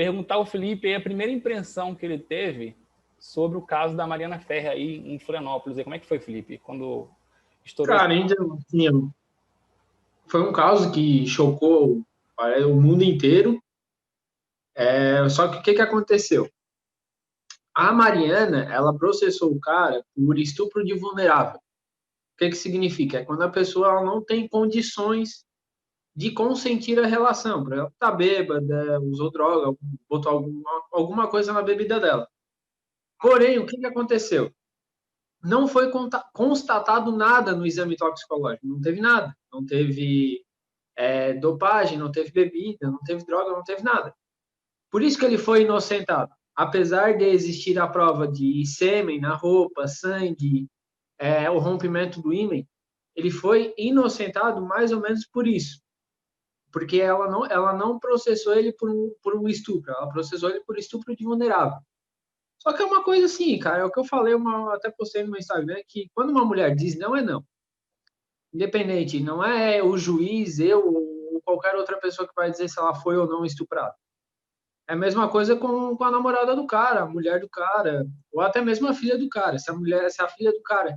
perguntar ao Felipe aí a primeira impressão que ele teve sobre o caso da Mariana Ferrer aí em Florianópolis. E como é que foi, Felipe, quando estourou esse... Cara, ainda assim, foi um caso que chocou o mundo inteiro. Só que o que aconteceu? A Mariana, ela processou o cara por estupro de vulnerável. O que significa? É quando a pessoa ela não tem condições de consentir a relação. Por exemplo, tá bêbada, usou droga, botou alguma coisa na bebida dela. Porém, o que aconteceu? Não foi constatado nada no exame toxicológico. Não teve nada. Não teve dopagem, não teve bebida, não teve droga, não teve nada. Por isso que ele foi inocentado. Apesar de existir a prova de sêmen na roupa, sangue, o rompimento do ímen, ele foi inocentado mais ou menos por isso. Porque ela não processou ele por um estupro, ela processou ele por estupro de vulnerável. Só que é uma coisa assim, cara, é o que eu falei, até postei no meu Instagram, que quando uma mulher diz não, é não. Independente, não é o juiz, eu ou qualquer outra pessoa que vai dizer se ela foi ou não estuprada. É a mesma coisa com a namorada do cara, a mulher do cara, ou até mesmo a filha do cara. Se a filha do cara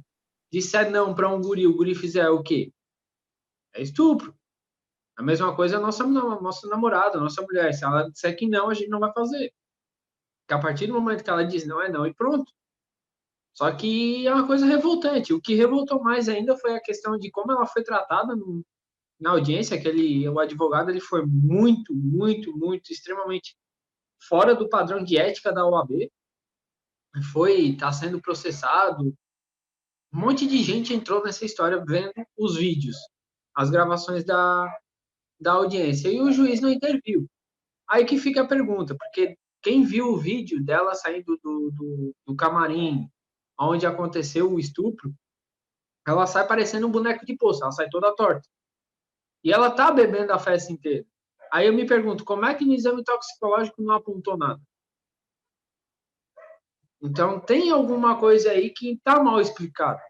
disser não para um guri, o guri fizer o quê? É estupro. A mesma coisa é a nossa namorada, a nossa mulher. Se ela disser que não, a gente não vai fazer. Porque a partir do momento que ela diz não, é não, e pronto. Só que é uma coisa revoltante. O que revoltou mais ainda foi a questão de como ela foi tratada na audiência, o advogado ele foi muito, muito, muito, extremamente fora do padrão de ética da OAB. Está sendo processado. Um monte de gente entrou nessa história vendo os vídeos, as gravações da audiência, e o juiz não interviu. Aí que fica a pergunta, porque quem viu o vídeo dela saindo do camarim onde aconteceu o estupro, ela sai parecendo um boneco de poço, ela sai toda torta. E ela tá bebendo a festa inteira. Aí eu me pergunto, como é que no exame toxicológico não apontou nada? Então, tem alguma coisa aí que tá mal explicada.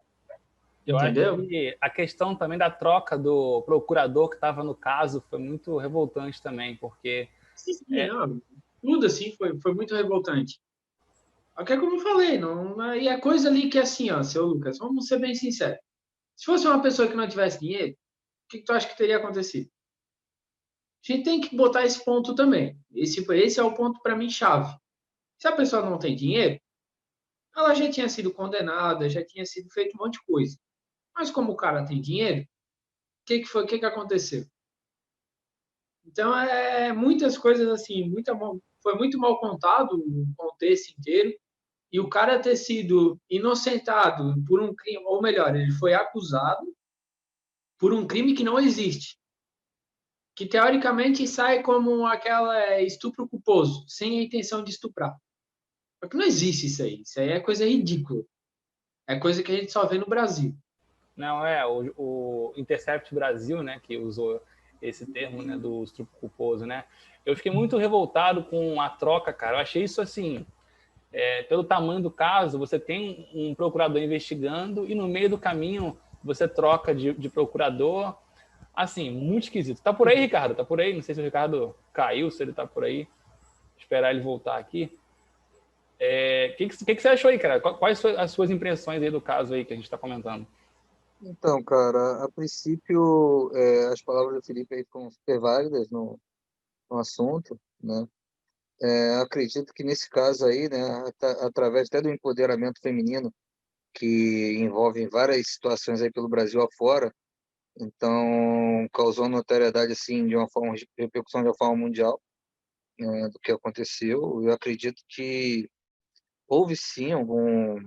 Eu acho Entendeu? que a questão também da troca do procurador que estava no caso foi muito revoltante também, porque... Sim, tudo assim foi muito revoltante. O que é como eu falei, não, e é coisa ali que é assim, ó, seu Lucas, vamos ser bem sinceros. Se fosse uma pessoa que não tivesse dinheiro, o que tu acha que teria acontecido? A gente tem que botar esse ponto também. Esse é o ponto para mim chave. Se a pessoa não tem dinheiro, ela já tinha sido condenada, já tinha sido feito um monte de coisa. Mas como o cara tem dinheiro, o que aconteceu? Então, muitas coisas assim, foi muito mal contado o contexto inteiro, e o cara ter sido inocentado por um crime, ou melhor, ele foi acusado por um crime que não existe, que teoricamente sai como aquela estupro culposo, sem a intenção de estuprar. Porque não existe isso aí é coisa ridícula, é coisa que a gente só vê no Brasil. Não, o Intercept Brasil, né, que usou esse termo, né, do estupro culposo, né? Eu fiquei muito revoltado com a troca, cara. Eu achei isso assim, pelo tamanho do caso, você tem um procurador investigando e no meio do caminho você troca de procurador. Assim, muito esquisito. Tá por aí, Ricardo? Tá por aí? Não sei se o Ricardo caiu, se ele tá por aí. Esperar ele voltar aqui. O que você achou aí, cara? Quais foram as suas impressões aí do caso aí que a gente está comentando? Então, cara, a princípio, as palavras do Felipe aí foram super válidas no assunto, né? Acredito que nesse caso aí, né, através até do empoderamento feminino, que envolve várias situações aí pelo Brasil afora, então causou notoriedade assim de uma forma de repercussão de uma forma mundial, né, do que aconteceu. Eu acredito que houve sim alguma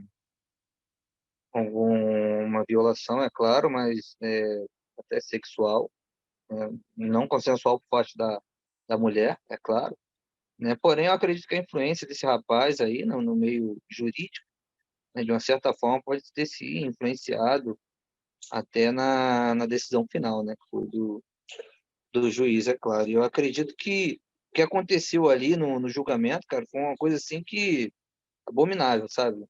violação, é claro, mas até sexual, não consensual por parte da mulher, é claro, né? Porém, eu acredito que a influência desse rapaz aí no meio jurídico, né, de uma certa forma, pode ter se influenciado até na decisão final, né, que foi do juiz, é claro. E eu acredito que o que aconteceu ali no julgamento, cara, foi uma coisa assim que abominável, sabe?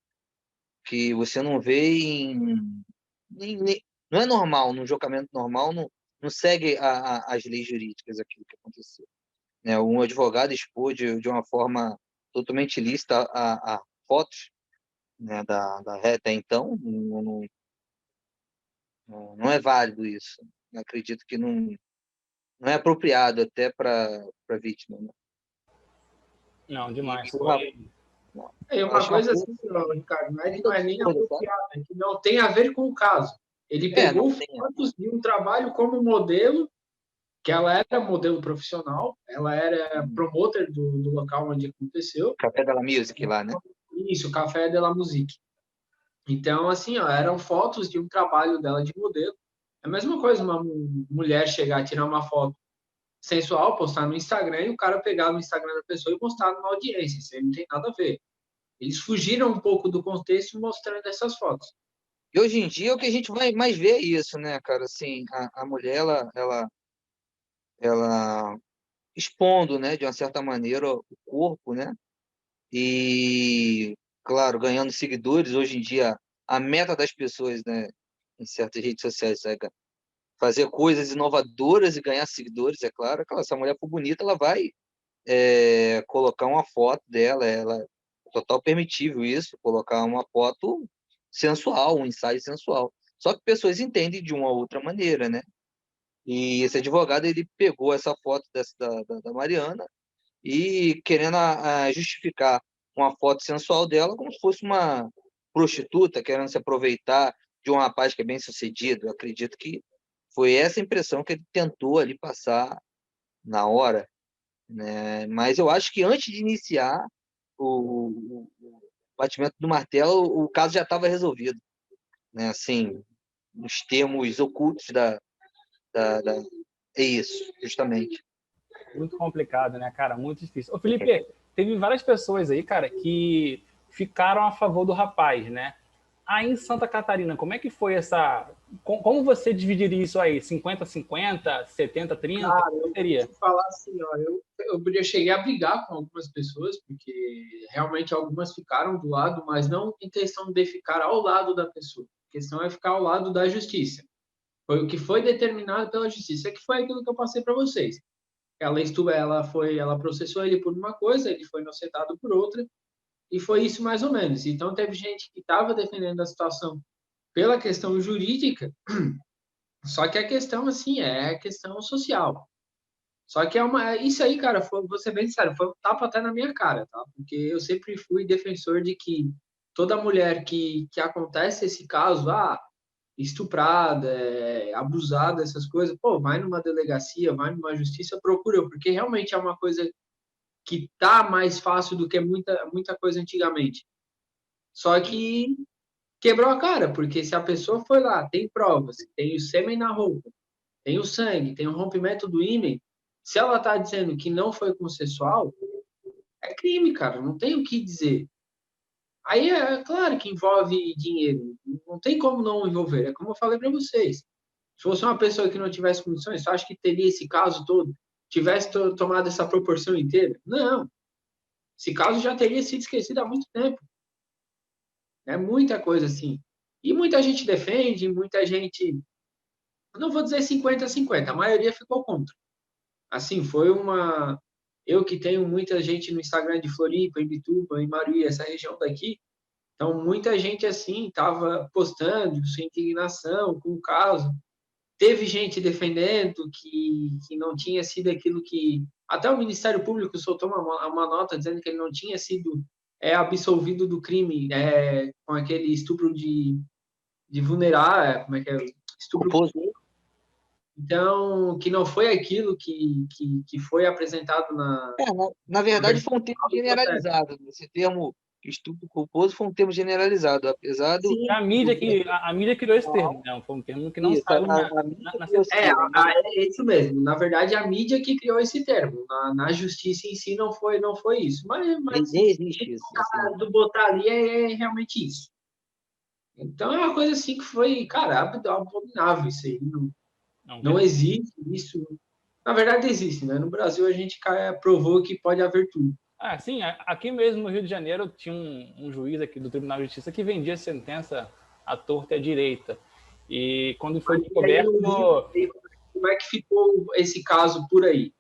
Que você não vê não é normal, num julgamento normal, não segue as leis jurídicas aquilo que aconteceu. né? Um advogado expor de uma forma totalmente ilícita a fotos, né, da ré até então, não é válido isso. Eu acredito que não é apropriado até para a vítima, né? Não, demais. E Foi. É eu uma acho uma coisa coisa assim, ó, Ricardo, muito não é nem absurda, sabe? apropriado, é que não tem a ver com o caso. Ele Não pegou tem. fotos de um trabalho como modelo, que ela era modelo profissional, ela era promoter do local onde aconteceu. Café Della Music lá, né? Isso, Café de la Musique. Então, assim, ó, eram fotos de um trabalho dela de modelo. É a mesma coisa uma mulher chegar a tirar uma foto sensual, postar no Instagram e o cara pegar no Instagram da pessoa e mostrar numa audiência. Isso aí não tem nada a ver. Eles fugiram um pouco do contexto mostrando essas fotos. E hoje em dia o que a gente vai mais ver é isso, né, cara? Assim, a mulher, ela expondo, né, de uma certa maneira, o corpo, né? E, claro, ganhando seguidores. Hoje em dia, a meta das pessoas, né, em certas redes sociais, é fazer coisas inovadoras e ganhar seguidores, é claro. Se a mulher for bonita, ela vai colocar uma foto dela, ela é total permitível isso, colocar uma foto sensual, um ensaio sensual. Só que pessoas entendem de uma outra maneira, né? E esse advogado, ele pegou essa foto da Mariana e querendo justificar uma foto sensual dela como se fosse uma prostituta querendo se aproveitar de um rapaz que é bem sucedido. Eu acredito que foi essa impressão que ele tentou ali passar na hora, né? Mas eu acho que antes de iniciar o batimento do martelo, o caso já estava resolvido, né? Assim, nos termos ocultos da. É isso, justamente. Muito complicado, né, cara? Muito difícil. Ô, Felipe, teve várias pessoas aí, cara, que ficaram a favor do rapaz, né? Aí em Santa Catarina, como é que foi essa. Como você dividiria isso aí? 50-50, 70-30? Cara, Como eu vou seria? te falar assim, ó, eu cheguei a brigar com algumas pessoas, porque realmente algumas ficaram do lado, mas não em questão de ficar ao lado da pessoa. A questão é ficar ao lado da justiça. Foi o que foi determinado pela justiça, que foi aquilo que eu passei para vocês. Ela processou ele por uma coisa, ele foi inocentado por outra, e foi isso mais ou menos. Então teve gente que estava defendendo a situação pela questão jurídica, só que a questão assim é a questão social. Só que isso aí, cara, vou ser bem sério, foi um tapa até na minha cara, tá? Porque eu sempre fui defensor de que toda mulher que acontece esse caso, estuprada, abusada, essas coisas, pô, vai numa delegacia, vai numa justiça, procura, porque realmente é uma coisa que tá mais fácil do que muita coisa antigamente. Só que quebrou a cara, porque se a pessoa foi lá, tem provas, tem o sêmen na roupa, tem o sangue, tem o rompimento do ímen, se ela tá dizendo que não foi consensual, é crime, cara, não tem o que dizer. Aí é claro que envolve dinheiro, não tem como não envolver, é como eu falei para vocês. Se fosse uma pessoa que não tivesse condições, você acha que teria esse caso todo? Tivesse tomado essa proporção inteira? Não. Esse caso já teria sido esquecido há muito tempo. É muita coisa assim. E muita gente defende, muita gente. Não vou dizer 50-50, a maioria ficou contra. Assim, foi uma. Eu que tenho muita gente no Instagram de Floripa, em Bituba, em Maruí, essa região daqui. Então, muita gente assim estava postando sua indignação com o caso. Teve gente defendendo que não tinha sido aquilo que. Até o Ministério Público soltou uma nota dizendo que ele não tinha sido absolvido do crime com aquele estupro de vulnerar, como é que é? Estupro. Então, que não foi aquilo que foi apresentado Na verdade, foi um termo generalizado. Esse termo estupro culposo foi um termo generalizado, apesar do. Sim, A mídia criou esse termo, né? Foi um termo que não isso, saiu a mídia na criou esse termo. é isso mesmo. Na verdade, a mídia que criou esse termo. Na justiça em si não foi isso. Mas Nem existe isso. Assim. do botar ali é realmente isso. Então é uma coisa assim que foi, cara, abominável isso aí. Não existe isso. Na verdade, existe, né? No Brasil a gente provou que pode haver tudo. Sim, aqui mesmo no Rio de Janeiro tinha um juiz aqui do Tribunal de Justiça que vendia sentença à torta e à direita. E quando foi descoberto. Como é que ficou esse caso por aí?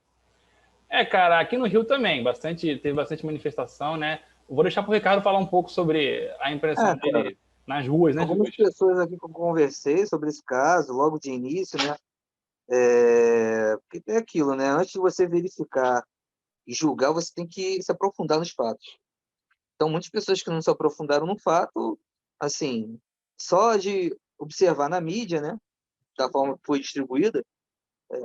Cara, aqui no Rio também, teve bastante manifestação, né? Eu vou deixar para o Ricardo falar um pouco sobre a impressão Cara, dele nas ruas, né? algumas pessoas aqui que eu conversei sobre esse caso, logo de início, né? Porque é aquilo, né? Antes de você verificar e julgar, você tem que se aprofundar nos fatos. Então, muitas pessoas que não se aprofundaram no fato, assim, só de observar na mídia, né? Da forma que foi distribuída,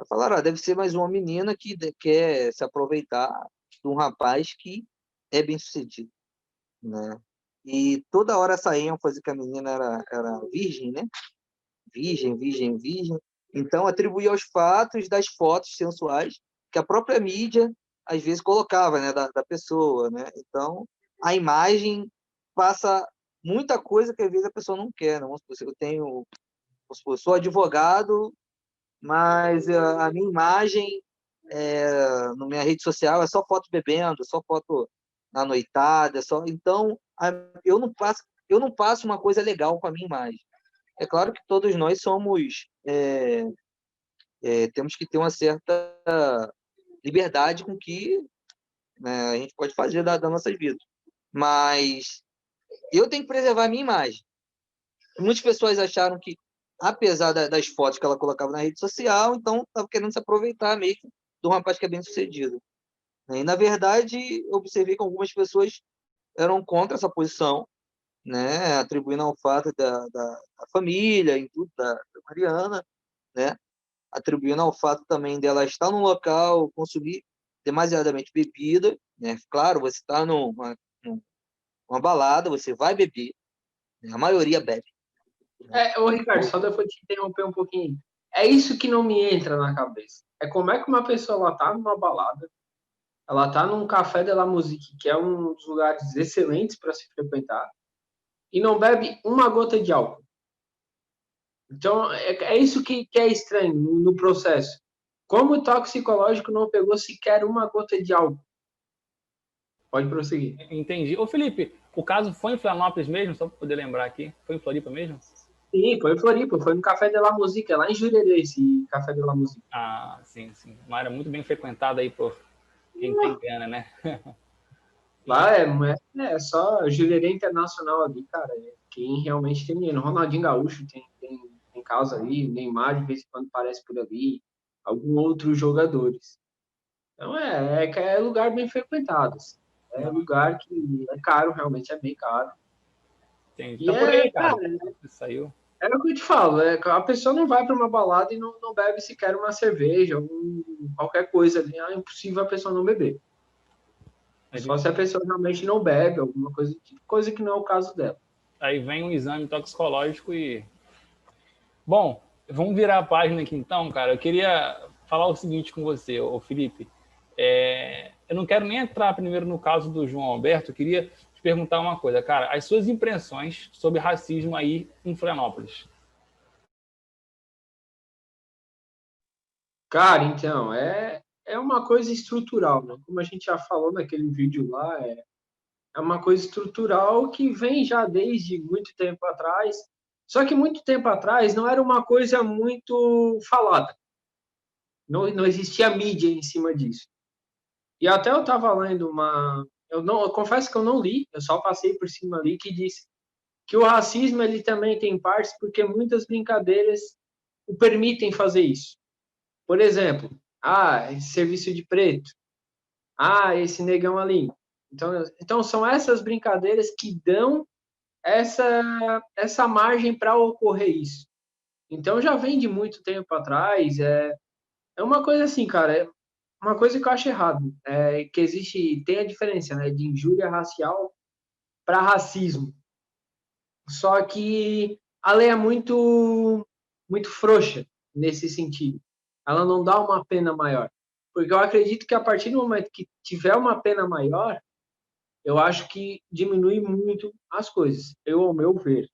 falaram, deve ser mais uma menina que quer se aproveitar de um rapaz que é bem-sucedido, né? E toda hora essa ênfase que a menina era virgem, né? Virgem, virgem, virgem. Então, atribuía aos fatos das fotos sensuais que a própria mídia, às vezes, colocava, né? Da pessoa, né? Então, a imagem passa muita coisa que, às vezes, a pessoa não quer, né? Vamos supor, eu sou advogado, mas a minha imagem na minha rede social é só foto bebendo, só foto na noitada, então eu não passo uma coisa legal com a minha imagem. É claro que todos nós temos que ter uma certa liberdade com que, né, a gente pode fazer da nossas vidas, mas eu tenho que preservar a minha imagem. Muitas pessoas acharam que, apesar das fotos que ela colocava na rede social, então estava querendo se aproveitar mesmo de um rapaz que é bem sucedido. E, na verdade, eu observei que algumas pessoas eram contra essa posição, né, atribuindo ao fato da família, em tudo, da Mariana, né, atribuindo ao fato também dela estar num local, consumir demasiadamente bebida, né, claro, você está numa balada, você vai beber, né, a maioria bebe. Ô, Ricardo, só depois te interromper um pouquinho. É isso que não me entra na cabeça. É como é que uma pessoa ela tá numa balada, ela tá num café de la musique, que é um dos lugares excelentes para se frequentar, e não bebe uma gota de álcool. Então, é isso que é estranho no processo. Como o toxicológico não pegou sequer uma gota de álcool? Pode prosseguir. Entendi. Ô, Felipe, o caso foi em Florianópolis mesmo, só para poder lembrar aqui? Foi em Floripa mesmo? Sim, foi em Floripa, foi no Café de la Musique, lá em Jurerê, esse Café de la Musique. Ah, sim, sim. Uma área muito bem frequentada aí por quem tem grana, né? Lá é só Jurerê Internacional ali, cara. Quem realmente tem dinheiro. Ronaldinho Gaúcho tem causa ali, Neymar de vez em quando aparece por ali, alguns outros jogadores. Então é lugar bem frequentado. Assim. É Não, lugar que é caro, realmente é bem caro. entendi. E Tá por aí, cara, Ricardo. Saiu. é o que eu te falo, a pessoa não vai para uma balada e não bebe sequer uma cerveja, qualquer coisa ali. É impossível a pessoa não beber. Só se a pessoa realmente não bebe, alguma coisa que não é o caso dela. Aí vem um exame toxicológico e... Bom, vamos virar a página aqui então, cara. Eu queria falar o seguinte com você, ô Felipe. Eu não quero nem entrar primeiro no caso do João Alberto, eu queria te perguntar uma coisa, cara. As suas impressões sobre racismo aí em Florianópolis? Cara, então, é uma coisa estrutural, né? Como a gente já falou naquele vídeo lá, é uma coisa estrutural que vem já desde muito tempo atrás. Só que muito tempo atrás não era uma coisa muito falada. Não existia mídia em cima disso. E até eu estava lendo eu confesso que eu não li, eu só passei por cima ali, que disse que o racismo ele também tem partes porque muitas brincadeiras o permitem fazer isso. Por exemplo, esse serviço de preto, esse negão ali. Então são essas brincadeiras que dão essa margem para ocorrer isso. Então já vem de muito tempo atrás. É uma coisa assim, cara. É uma coisa que eu acho errado. Tem a diferença, né, de injúria racial para racismo. Só que a lei é muito frouxa nesse sentido. Ela não dá uma pena maior. Porque eu acredito que a partir do momento que tiver uma pena maior, eu acho que diminui muito as coisas, ao meu ver.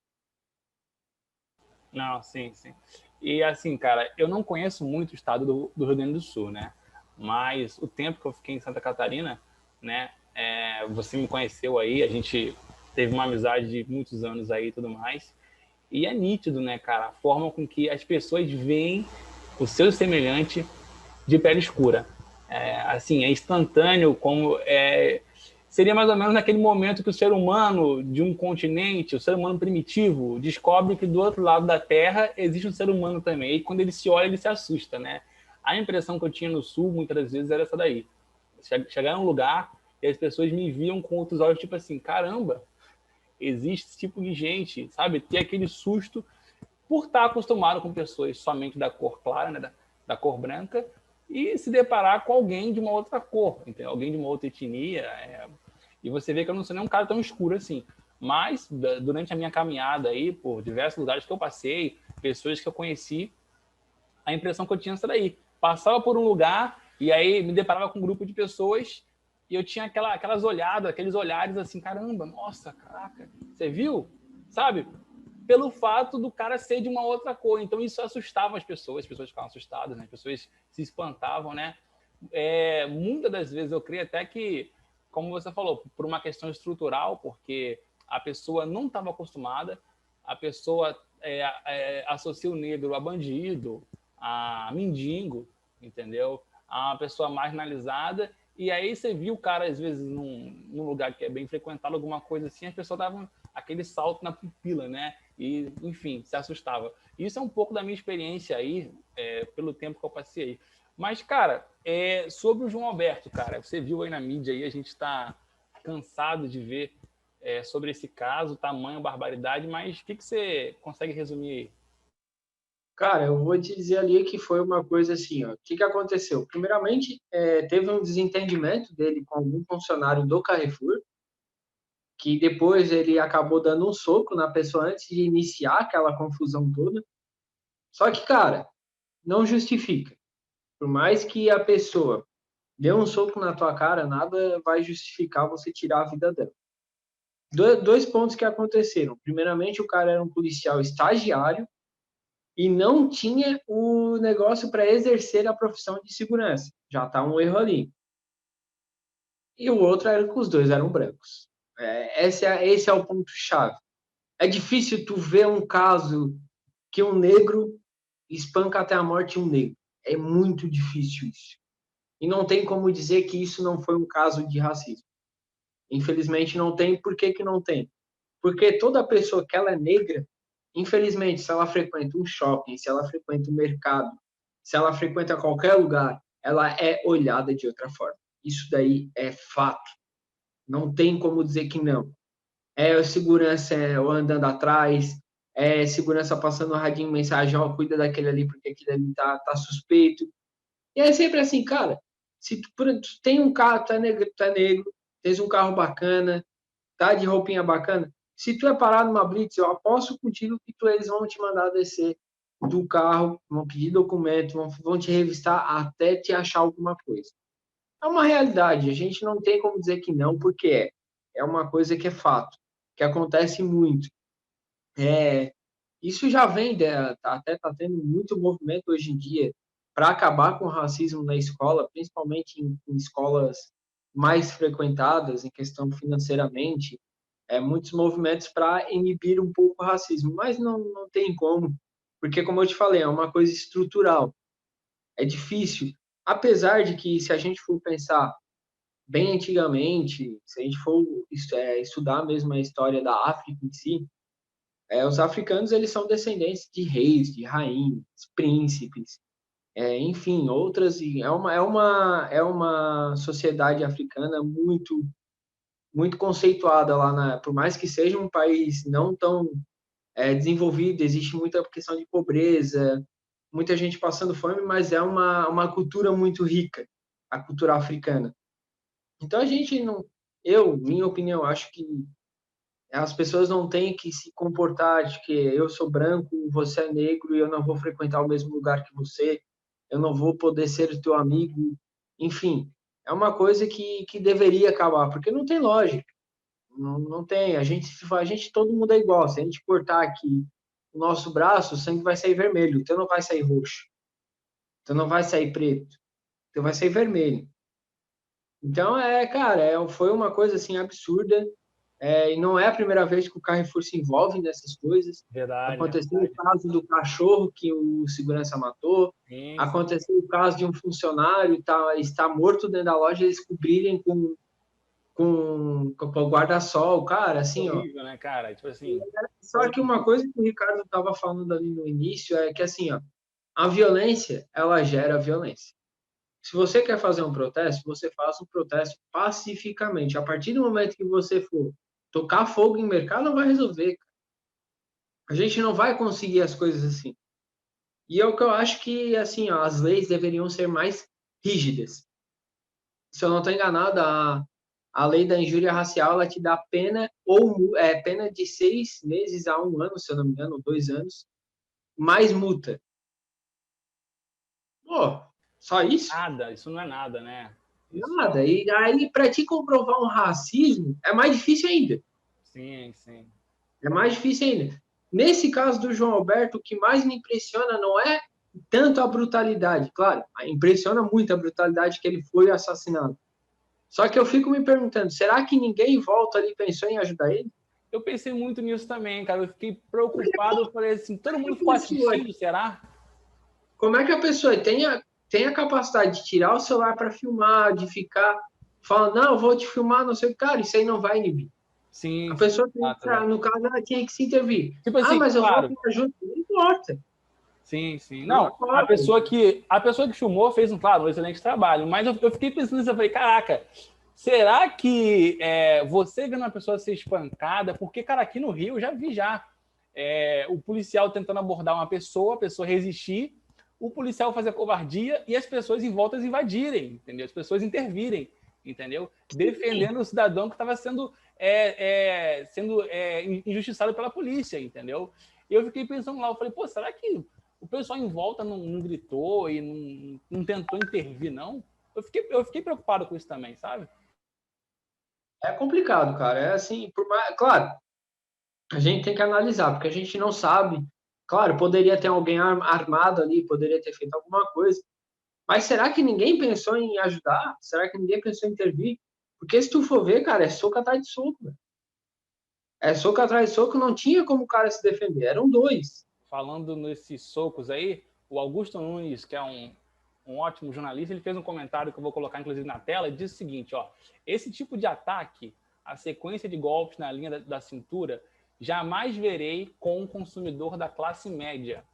Não, sim, sim. E assim, cara, eu não conheço muito o estado do Rio Grande do Sul, né? Mas o tempo que eu fiquei em Santa Catarina, né? Você me conheceu aí, a gente teve uma amizade de muitos anos aí e tudo mais. E é nítido, né, cara, a forma com que as pessoas veem o seu semelhante de pele escura. assim, é instantâneo, como seria mais ou menos naquele momento que o ser humano de um continente, o ser humano primitivo, descobre que do outro lado da Terra existe um ser humano também. E quando ele se olha, ele se assusta, né? A impressão que eu tinha no Sul, muitas vezes, era essa daí. Chegar em um lugar e as pessoas me viam com outros olhos, tipo assim, caramba, existe esse tipo de gente, sabe? Ter aquele susto por estar acostumado com pessoas somente da cor clara, né? Da cor branca, e se deparar com alguém de uma outra cor, entendeu? Alguém de uma outra etnia. E você vê que eu não sou nem um cara tão escuro assim. Mas, durante a minha caminhada aí, por diversos lugares que eu passei, pessoas que eu conheci, a impressão que eu tinha era essa daí. Passava por um lugar e aí me deparava com um grupo de pessoas e eu tinha aquelas olhadas, aqueles olhares assim, caramba, nossa, caraca, você viu? Sabe? Pelo fato do cara ser de uma outra cor. Então isso assustava as pessoas ficavam assustadas, né? As pessoas se espantavam, né? Muitas das vezes eu creio até que, como você falou, por uma questão estrutural, porque a pessoa não estava acostumada, a pessoa associa o negro a bandido, a mendigo, entendeu? A uma pessoa marginalizada, e aí você viu o cara, às vezes, num lugar que é bem frequentado, alguma coisa assim, as pessoas davam aquele salto na pupila, né? E, enfim, se assustava. Isso é um pouco da minha experiência aí, pelo tempo que eu passei aí. Mas, cara, sobre o João Alberto, cara, você viu aí na mídia aí, a gente está cansado de ver sobre esse caso, tamanho, barbaridade, mas o que você consegue resumir aí? Cara, eu vou te dizer ali que foi uma coisa assim, ó. O que aconteceu? Primeiramente, teve um desentendimento dele com algum funcionário do Carrefour, que depois ele acabou dando um soco na pessoa antes de iniciar aquela confusão toda. Só que, cara, não justifica. Por mais que a pessoa dê um soco na tua cara, nada vai justificar você tirar a vida dela. Dois pontos que aconteceram. Primeiramente, o cara era um policial estagiário e não tinha o negócio para exercer a profissão de segurança. Já tá um erro ali. E o outro era que os dois eram brancos. Esse é o ponto-chave. É difícil tu ver um caso que um negro espanca até a morte um negro. É muito difícil isso. E não tem como dizer que isso não foi um caso de racismo. Infelizmente não tem. Por que não tem? Porque toda pessoa que ela é negra, infelizmente, se ela frequenta um shopping, se ela frequenta um mercado, se ela frequenta qualquer lugar, ela é olhada de outra forma. Isso daí é fato. Não tem como dizer que não. É segurança andando atrás, é segurança passando no radinho mensagem, ó, cuida daquele ali porque aquele ali tá suspeito. E é sempre assim, cara, se tu tem um carro, tu é negro, tens um carro bacana, tá de roupinha bacana, se tu é parado numa blitz, eu aposto contigo que eles vão te mandar descer do carro, vão pedir documento, vão te revistar até te achar alguma coisa. É uma realidade, a gente não tem como dizer que não, porque é uma coisa que é fato, que acontece muito. Isso já vem, até está tendo muito movimento hoje em dia para acabar com o racismo na escola, principalmente em escolas mais frequentadas, em questão financeiramente, muitos movimentos para inibir um pouco o racismo, mas não tem como, porque, como eu te falei, é uma coisa estrutural, é difícil, apesar de que, se a gente for pensar bem antigamente, se a gente for estudar mesmo a história da África em si, os africanos eles são descendentes de reis, de rainhas, príncipes, enfim, outras. É uma sociedade africana muito conceituada lá por mais que seja um país não tão desenvolvido, existe muita questão de pobreza, muita gente passando fome, mas é uma cultura muito rica, a cultura africana. Então a gente não, minha opinião, acho que as pessoas não têm que se comportar de que eu sou branco, você é negro e eu não vou frequentar o mesmo lugar que você, eu não vou poder ser teu amigo. Enfim, é uma coisa que deveria acabar, porque não tem lógica. Não tem. Todo mundo é igual. Se a gente cortar aqui o nosso braço, o sangue vai sair vermelho, então não vai sair roxo, então não vai sair preto, então vai sair vermelho. Então, cara, foi uma coisa assim absurda. e não é a primeira vez que o Carrefour se envolve nessas coisas. Verdade, Aconteceu verdade. o caso do cachorro que o segurança matou. Sim, sim. Aconteceu o caso de um funcionário estar morto dentro da loja e eles cobrirem com o guarda-sol. Cara, assim, ó. Horrível, né, cara? Tipo assim, Só que uma coisa que o Ricardo estava falando ali no início é que, assim, ó, a violência, ela gera violência. Se você quer fazer um protesto, você faça um protesto pacificamente. A partir do momento que você for tocar fogo em mercado, não vai resolver. A gente não vai conseguir as coisas assim. E é o que eu acho que, assim, ó, as leis deveriam ser mais rígidas. Se eu não estou enganado, a lei da injúria racial, ela te dá pena pena de 6 meses a 1 ano, se eu não me engano, ou 2 anos, mais multa. Pô, só isso? nada, isso não é nada, né? Isso, Nada. E aí, para te comprovar um racismo, é mais difícil ainda. sim, sim. É mais difícil ainda. Nesse caso do João Alberto, o que mais me impressiona não é tanto a brutalidade. Claro, impressiona muito a brutalidade que ele foi assassinado. Só que eu fico me perguntando, será que ninguém em volta ali pensou em ajudar ele? Eu pensei muito nisso também, cara. Eu fiquei preocupado. Eu falei assim, todo mundo ficou Pessoa, assistindo, será? como é que a pessoa tem a capacidade de tirar o celular para filmar, de ficar falando, não, eu vou te filmar, não sei o que, cara, isso aí não vai inibir. A Sim, sim, pessoa, exato, exato. no caso, ela tinha que se intervir. Tipo Ah, assim, mas eu vou claro. te ajudar. Não importa. Sim, sim. Não Não, importa. a pessoa que filmou fez claro, um excelente trabalho, mas eu fiquei pensando nisso, eu falei, caraca, será que você vendo uma pessoa ser espancada, porque, cara, aqui no Rio eu já vi o policial tentando abordar uma pessoa, a pessoa resistir, o policial fazer covardia e as pessoas em volta invadirem, entendeu? As pessoas intervirem, entendeu? Defendendo o cidadão que estava sendo injustiçado pela polícia, entendeu? E eu fiquei pensando lá, eu falei, pô, será que o pessoal em volta não gritou e não tentou intervir, não? Eu fiquei preocupado com isso também, sabe? É complicado, cara. É assim, claro, a gente tem que analisar, porque a gente não sabe. Claro, poderia ter alguém armado ali, poderia ter feito alguma coisa. Mas será que ninguém pensou em ajudar? Será que ninguém pensou em intervir? Porque se tu for ver, cara, é soco atrás de soco. Velho. É soco atrás de soco, não tinha como o cara se defender. Eram dois. Falando nesses socos aí, o Augusto Nunes, que é um ótimo jornalista, ele fez um comentário que eu vou colocar inclusive na tela, e diz o seguinte, ó, esse tipo de ataque, a sequência de golpes na linha da cintura, jamais verei com um consumidor da classe média,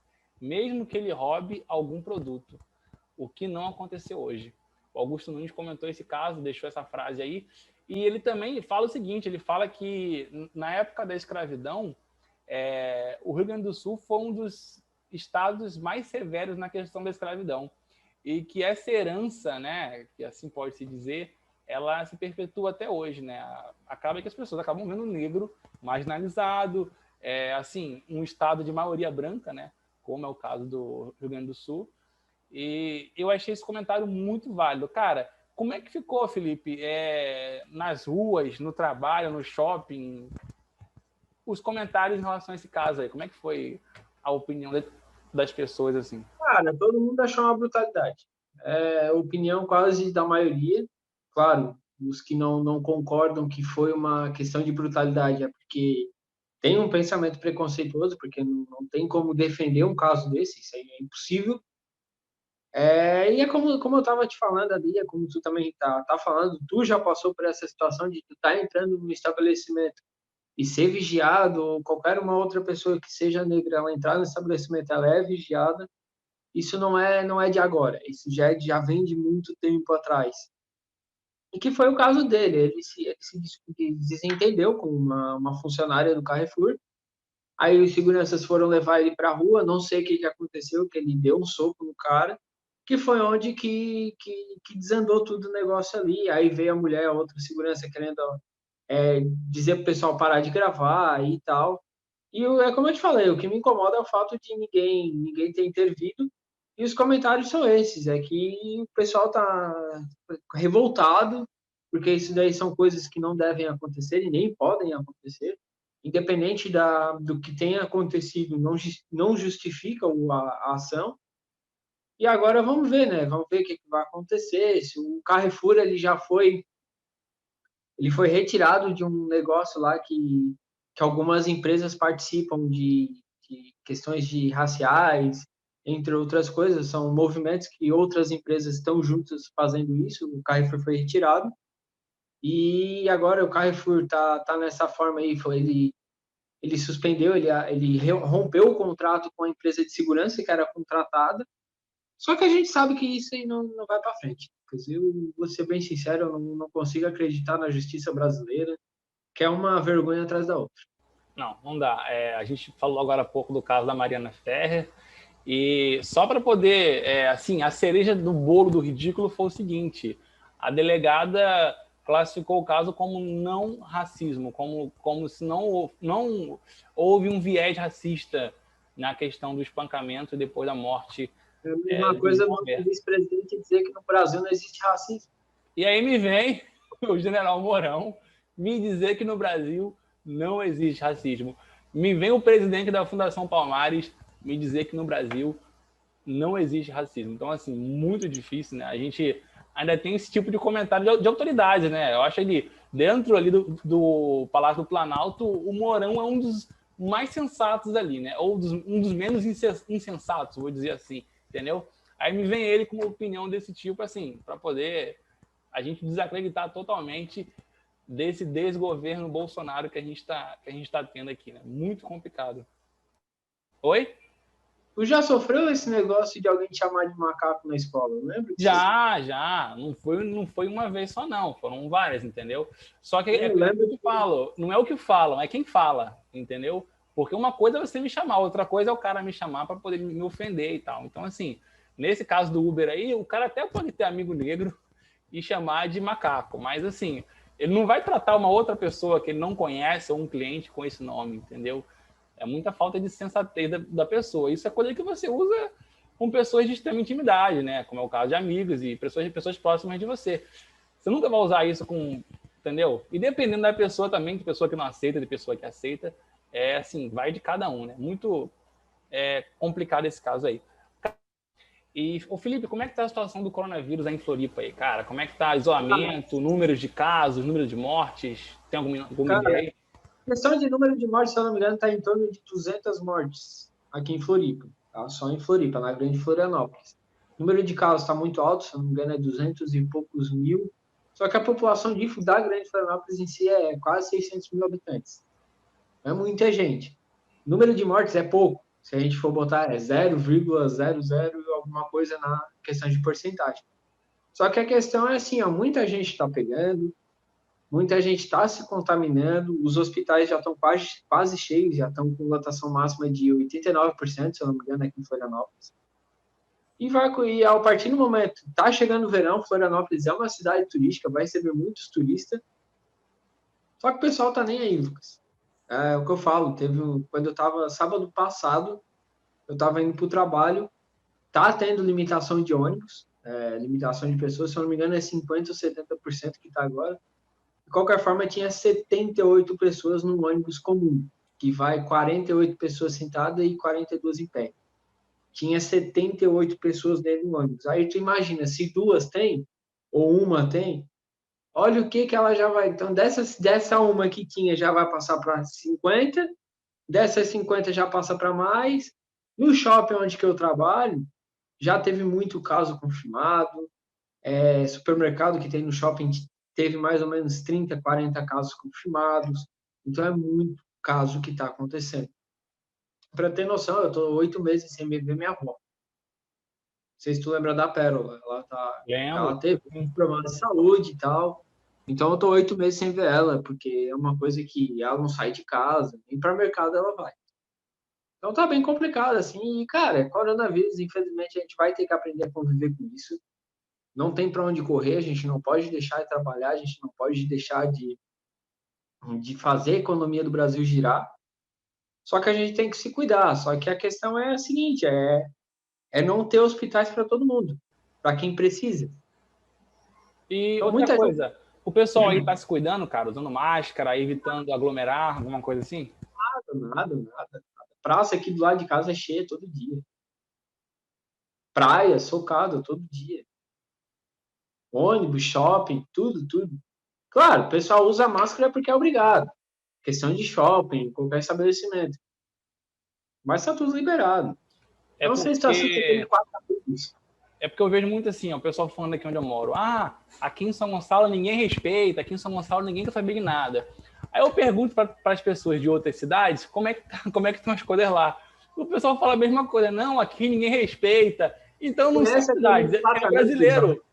mesmo que ele roube algum produto, o que não aconteceu hoje. O Augusto Nunes comentou esse caso, deixou essa frase aí, e ele também fala o seguinte, ele fala que na época da escravidão, o Rio Grande do Sul foi um dos estados mais severos na questão da escravidão e que essa herança, né, que assim pode se dizer, ela se perpetua até hoje, né? Acaba que as pessoas acabam vendo o negro marginalizado, assim, um estado de maioria branca, né, como é o caso do Rio Grande do Sul. E eu achei esse comentário muito válido. Cara, como é que ficou, Felipe? Nas ruas, no trabalho, no shopping, os comentários em relação a esse caso aí? Como é que foi a opinião das pessoas, assim? Cara, todo mundo achou uma brutalidade. É opinião quase da maioria. Claro, os que não concordam que foi uma questão de brutalidade é porque tem um pensamento preconceituoso, porque não tem como defender um caso desse, isso aí é impossível. E é como eu estava te falando ali, é como tu também tá falando, tu já passou por essa situação de tu tá entrando no estabelecimento e ser vigiado, ou qualquer uma outra pessoa que seja negra, ela entrar no estabelecimento, ela é vigiada. Isso não é de agora, isso já vem de muito tempo atrás. E que foi o caso dele, ele se desentendeu com uma funcionária do Carrefour, aí os seguranças foram levar ele para a rua, não sei o que aconteceu, que ele deu um soco no cara, que foi onde que desandou tudo o negócio ali, aí veio a mulher, a outra segurança querendo dizer pro pessoal parar de gravar e tal, e é como eu te falei, o que me incomoda é o fato de ninguém ter intervido. E os comentários são esses, é que o pessoal tá revoltado, porque isso daí são coisas que não devem acontecer e nem podem acontecer. Independente do que tenha acontecido, não justifica a ação. E agora vamos ver, né? Vamos ver o que vai acontecer. Se o Carrefour ele já foi ele foi retirado de um negócio lá que algumas empresas participam de questões de raciais, entre outras coisas, são movimentos que outras empresas estão juntas fazendo isso, o Carrefour foi retirado, e agora o Carrefour tá nessa forma aí, ele suspendeu, ele rompeu o contrato com a empresa de segurança que era contratada, só que a gente sabe que isso aí não vai para frente. Eu vou ser bem sincero, eu não consigo acreditar na justiça brasileira, que é uma vergonha atrás da outra. Não dá. A gente falou agora há pouco do caso da Mariana Ferrer, e só para poder, assim, a cereja do bolo do ridículo foi o seguinte: a delegada classificou o caso como não racismo, como se não houve um viés racista na questão do espancamento depois da morte. É a mesma coisa do vice-presidente dizer que no Brasil não existe racismo. E aí me vem o general Mourão me dizer que no Brasil não existe racismo. Me vem o presidente da Fundação Palmares me dizer que no Brasil não existe racismo. Então, assim, muito difícil, né? A gente ainda tem esse tipo de comentário de autoridade, né? Eu acho que dentro ali do Palácio do Planalto, o Mourão é um dos mais sensatos ali, né? Ou um dos menos insensatos, vou dizer assim, entendeu? Aí me vem ele com uma opinião desse tipo, assim, para poder a gente desacreditar totalmente desse desgoverno Bolsonaro que a gente tá tendo aqui, né? Muito complicado. Oi? Tu já sofreu esse negócio de alguém te chamar de macaco na escola? Eu lembro disso. Já. Não foi uma vez só, não. Foram várias, entendeu? Só que é o que eu falo. Não é o que falam, é quem fala, entendeu? Porque uma coisa é você me chamar, outra coisa é o cara me chamar para poder me ofender e tal. Então, assim, nesse caso do Uber aí, o cara até pode ter amigo negro e chamar de macaco, mas, assim, ele não vai tratar uma outra pessoa que ele não conhece ou um cliente com esse nome, entendeu? É muita falta de sensatez da pessoa. Isso é coisa que você usa com pessoas de extrema intimidade, né? Como é o caso de amigos e pessoas próximas de você. Você nunca vai usar isso com... Entendeu? E dependendo da pessoa também, de pessoa que não aceita, de pessoa que aceita, assim, vai de cada um, né? Muito complicado esse caso aí. E, Felipe, como é que tá a situação do coronavírus aí em Floripa aí, cara? Como é que tá isolamento, números de casos, número de mortes? Tem alguma ideia aí? Questão de número de mortes, se eu não me engano, está em torno de 200 mortes aqui em Floripa, tá? Só em Floripa, na Grande Florianópolis. O número de casos está muito alto, se eu não me engano, é 200 e poucos mil. Só que a população da Grande Florianópolis em si é quase 600 mil habitantes. É muita gente. O número de mortes é pouco. Se a gente for botar, é 0,00 alguma coisa na questão de porcentagem. Só que a questão é assim, ó, muita gente está pegando, muita gente está se contaminando, os hospitais já estão quase cheios, já estão com lotação máxima de 89%, se eu não me engano, aqui em Florianópolis. E a partir do momento, está chegando o verão, Florianópolis é uma cidade turística, vai receber muitos turistas, só que o pessoal está nem aí, Lucas. É o que eu falo, quando eu estava, sábado passado, eu estava indo para o trabalho, está tendo limitação de ônibus, limitação de pessoas, se eu não me engano é 50% ou 70% que está agora. De qualquer forma, tinha 78 pessoas no ônibus comum, que vai 48 pessoas sentadas e 42 em pé. Tinha 78 pessoas dentro do ônibus. Aí tu imagina, se duas tem, ou uma tem, olha o que ela já vai... Então, dessa uma que tinha, já vai passar para 50, dessas 50 já passa para mais. No shopping onde que eu trabalho, já teve muito caso confirmado. Supermercado que tem no shopping teve mais ou menos 30, 40 casos confirmados. Então, é muito caso que está acontecendo. Para ter noção, eu estou 8 meses sem ver minha avó. Não sei se tu lembra da Pérola. Ela teve um problema de saúde e tal. Então, eu estou 8 meses sem ver ela, porque é uma coisa que ela não sai de casa, nem para o mercado ela vai. Então, tá bem complicado, assim. E, cara, coronavírus, infelizmente, a gente vai ter que aprender a conviver com isso. Não tem para onde correr, a gente não pode deixar de trabalhar, a gente não pode deixar de fazer a economia do Brasil girar. Só que a gente tem que se cuidar. Só que a questão é a seguinte, não ter hospitais para todo mundo, para quem precisa. E então, outra coisa, o pessoal aí tá se cuidando, cara, usando máscara, evitando aglomerar, alguma coisa assim? Nada. Praça aqui do lado de casa é cheia todo dia. Praia, socada todo dia. Ônibus, shopping, tudo. Claro, o pessoal usa máscara porque é obrigado. Questão de shopping, qualquer estabelecimento. Mas está tudo liberado. É Não sei se está porque... 74 anos. É porque eu vejo muito assim, ó, o pessoal falando aqui onde eu moro. Ah, aqui em São Gonçalo ninguém respeita, aqui em São Gonçalo ninguém quer saber de nada. Aí eu pergunto para as pessoas de outras cidades como é que estão as coisas lá. O pessoal fala a mesma coisa. Não, aqui ninguém respeita. Então não são cidades, é brasileiro.